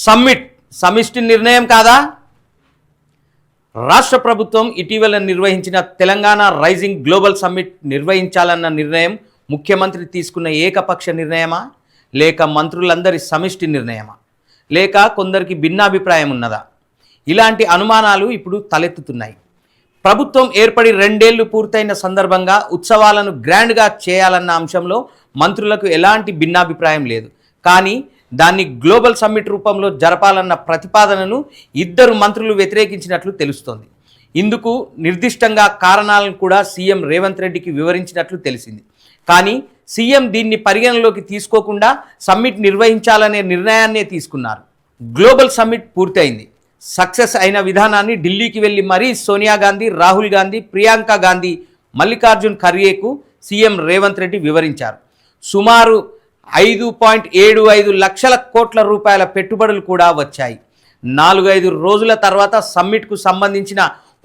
సమిష్టి నిర్ణయం కాదా? రాష్ట్ర ప్రభుత్వం ఇటీవల నిర్వహించిన తెలంగాణ రైజింగ్ గ్లోబల్ సమ్మిట్ నిర్వహించాలన్న నిర్ణయం ముఖ్యమంత్రి తీసుకున్న ఏకపక్ష నిర్ణయమా, లేక మంత్రులందరి సమిష్టి నిర్ణయమా, లేక కొందరికి భిన్నాభిప్రాయం ఉన్నదా? ఇలాంటి అనుమానాలు ఇప్పుడు తలెత్తుతున్నాయి. ప్రభుత్వం ఏర్పడి 2 ఏళ్లు పూర్తయిన సందర్భంగా ఉత్సవాలను గ్రాండ్గా చేయాలన్న అంశంలో మంత్రులకు ఎలాంటి భిన్నాభిప్రాయం లేదు. కానీ దాన్ని గ్లోబల్ సమ్మిట్ రూపంలో జరపాలన్న ప్రతిపాదనను 2 మంత్రులు వ్యతిరేకించినట్లు తెలుస్తోంది. ఇందుకు నిర్దిష్టంగా కారణాలను కూడా సీఎం రేవంత్ రెడ్డికి వివరించినట్లు తెలిసింది. కానీ సీఎం దీన్ని పరిగణలోకి తీసుకోకుండా సమ్మిట్ నిర్వహించాలనే నిర్ణయాన్నే తీసుకున్నారు. గ్లోబల్ సమ్మిట్ పూర్తయింది. సక్సెస్ అయిన విధానాన్ని ఢిల్లీకి వెళ్ళి మరీ సోనియా గాంధీ, రాహుల్ గాంధీ, ప్రియాంక గాంధీ, మల్లికార్జున్ ఖర్గేకు సీఎం రేవంత్ రెడ్డి వివరించారు. సుమారు 5.75 లక్షల కోట్ల రూపాయల పెట్టుబడులు కూడా వచ్చాయి. 4-5 రోజుల తర్వాత సమ్మిట్కు సంబంధించిన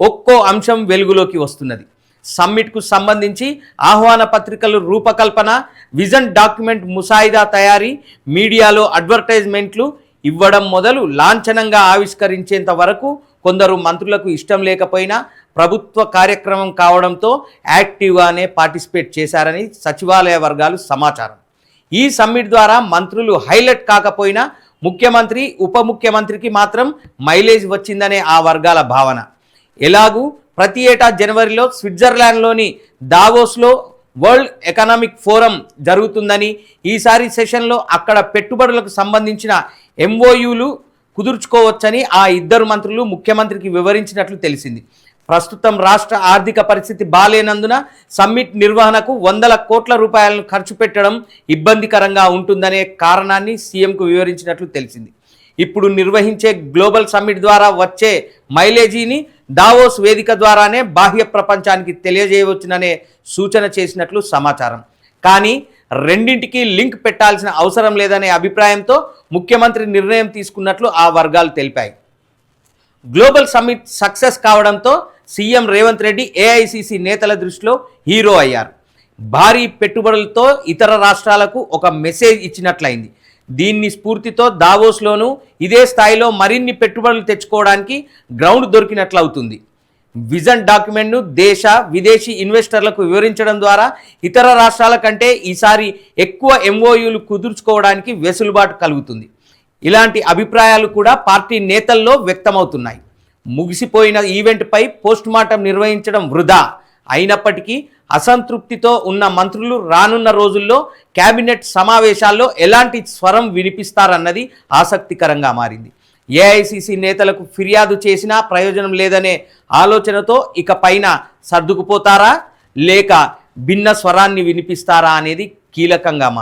ఒక్కో అంశం వెలుగులోకి వస్తున్నది. సమ్మిట్కు సంబంధించి ఆహ్వాన పత్రికలు రూపకల్పన, విజన్ డాక్యుమెంట్ ముసాయిదా తయారీ, మీడియాలో అడ్వర్టైజ్మెంట్లు ఇవ్వడం మొదలు లాంఛనంగా ఆవిష్కరించేంత వరకు కొందరు మంత్రులకు ఇష్టం లేకపోయినా ప్రభుత్వ కార్యక్రమం కావడంతో యాక్టివ్గానే పార్టిసిపేట్ చేశారని సచివాలయ వర్గాలు సమాచారం. ఈ సమ్మిట్ ద్వారా మంత్రులు హైలైట్ కాకపోయినా ముఖ్యమంత్రి, ఉప ముఖ్యమంత్రికి మాత్రం మైలేజ్ వచ్చిందనే ఆ వర్గాల భావన. ఎలాగూ ప్రతి ఏటా జనవరిలో స్విట్జర్లాండ్లోని దావోస్లో వరల్డ్ ఎకనామిక్ ఫోరం జరుగుతుందని, ఈసారి సెషన్లో అక్కడ పెట్టుబడులకు సంబంధించిన ఎంఓయూలు కుదుర్చుకోవచ్చని ఆ 2 మంత్రులు ముఖ్యమంత్రికి వివరించినట్లు తెలిసింది. ప్రస్తుతం రాష్ట్ర ఆర్థిక పరిస్థితి బాలేనందున సమ్మిట్ నిర్వహణకు 100 కోట్ల రూపాయలను ఖర్చు పెట్టడం ఇబ్బందికరంగా ఉంటుందనే కారణాన్ని సీఎంకు వివరించినట్లు తెలిసింది. ఇప్పుడు నిర్వహించే గ్లోబల్ సమ్మిట్ ద్వారా వచ్చే మైలేజీని దావోస్ వేదిక ద్వారానే బాహ్య ప్రపంచానికి తెలియజేయవచ్చుననే సూచన చేసినట్లు సమాచారం. కానీ రెండింటికి లింక్ పెట్టాల్సిన అవసరం లేదనే అభిప్రాయంతో ముఖ్యమంత్రి నిర్ణయం తీసుకున్నట్లు ఆ వర్గాలు తెలిపాయి. గ్లోబల్ సమ్మిట్ సక్సెస్ కావడంతో సీఎం రేవంత్ రెడ్డి ఏఐసీసీ నేతల దృష్టిలో హీరో అయ్యారు. భారీ పెట్టుబడులతో ఇతర రాష్ట్రాలకు ఒక మెసేజ్ ఇచ్చినట్లయింది. దీన్ని స్ఫూర్తితో దావోస్లోనూ ఇదే స్థాయిలో మరిన్ని పెట్టుబడులు తెచ్చుకోవడానికి గ్రౌండ్ దొరికినట్లు అవుతుంది. విజన్ డాక్యుమెంట్ను దేశ, విదేశీ ఇన్వెస్టర్లకు వివరించడం ద్వారా ఇతర రాష్ట్రాల కంటే ఈసారి ఎక్కువ ఎంఓయూలు కుదుర్చుకోవడానికి వెసులుబాటు కలుగుతుంది. ఇలాంటి అభిప్రాయాలు కూడా పార్టీ నేతల్లో వ్యక్తమవుతున్నాయి. ముగిసిపోయిన ఈవెంట్పై పోస్టుమార్టం నిర్వహించడం వృధా అయినప్పటికీ అసంతృప్తితో ఉన్న మంత్రులు రానున్న రోజుల్లో కేబినెట్ సమావేశాల్లో ఎలాంటి స్వరం వినిపిస్తారన్నది ఆసక్తికరంగా మారింది. ఏఐసీసీ నేతలకు ఫిర్యాదు చేసినా ప్రయోజనం లేదనే ఆలోచనతో ఇక పైన సర్దుకుపోతారా, లేక భిన్న స్వరాన్ని వినిపిస్తారా అనేది కీలకంగా మారింది.